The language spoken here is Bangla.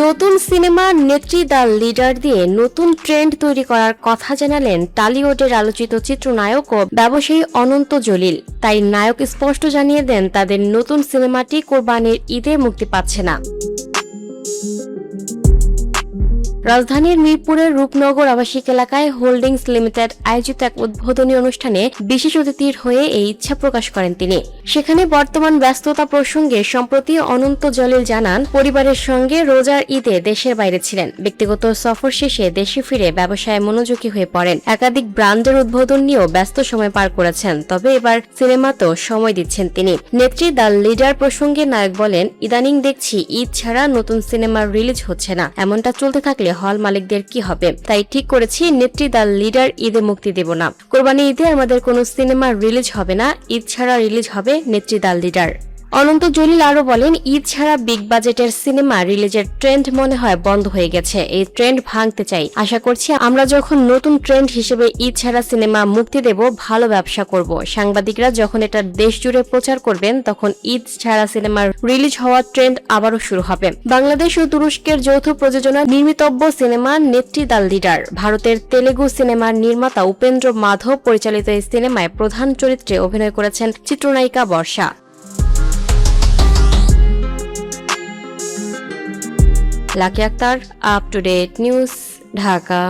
নতুন সিনেমার নেত্রী দ্য লিডার দিয়ে নতুন ট্রেন্ড তৈরি করার কথা জানালেন টলিউডের আলোচিত চিত্রনায়ক ও ব্যবসায়ী অনন্ত জলিল। তাই নায়ক স্পষ্ট জানিয়ে দেন তাদের নতুন সিনেমাটি কোরবানির ঈদে মুক্তি পাচ্ছে না। রাজধানীর মিরপুরের রূপনগর আবাসিক এলাকায় হোল্ডিংস লিমিটেড আয়োজিত এক উদ্বোধনী অনুষ্ঠানে বিশেষ অতিথির হয়ে এই ইচ্ছা প্রকাশ করেন তিনি। সেখানে বর্তমান ব্যস্ততা প্রসঙ্গে সম্প্রতি অনন্ত জলিল জানান, পরিবারের সঙ্গে রোজার ঈদে দেশের বাইরে ছিলেন। ব্যক্তিগত সফর শেষে দেশে ফিরে ব্যবসায় মনোযোগী হয়ে পড়েন। একাধিক ব্র্যান্ডের উদ্বোধন নিয়েও ব্যস্ত সময় পার করেছেন। তবে এবার সিনেমাতেও সময় দিচ্ছেন তিনি। নেত্রী দ্য লিডার প্রসঙ্গে নায়ক বলেন, ইদানিং দেখছি ঈদ ছাড়া নতুন সিনেমা রিলিজ হচ্ছে না। এমনটা চলতে থাকলে হল মালিকদের কি হবে? তাই ঠিক করেছি নেত্রী দ্য লিডার ঈদে মুক্তি দেব না। কোরবানি ঈদে আমাদের কোনো সিনেমা রিলিজ হবে না। ঈদ ছাড়া রিলিজ হবে নেত্রী দ্য লিডার। অনন্ত জলিল আরো বলেন, ঈদ ছাড়া বিগ বাজেটের সিনেমা রিলিজের ট্রেন্ড মনে হয় বন্ধ হয়ে গেছে। এই ট্রেন্ড ভাঙতে চাই। আশা করছি আমরা যখন নতুন ট্রেন্ড হিসেবে ঈদ ছাড়া সিনেমা মুক্তি দেব, ভালো ব্যবসা করব। সাংবাদিকরা যখন এটা দেশ জুড়ে প্রচার করবেন, তখন ঈদ ছাড়া সিনেমার রিলিজ হওয়ার ট্রেন্ড আবারও শুরু হবে। বাংলাদেশ ও তুরস্কের যৌথ প্রযোজনায় নির্মিতব্য সিনেমা নেত্রী দ্য লিডার। ভারতের তেলেগু সিনেমার নির্মাতা উপেন্দ্র মাধব পরিচালিত এই সিনেমায় প্রধান চরিত্রে অভিনয় করেছেন চিত্রনায়িকা Borsha. Lucky Akter, up to date news, Dhaka.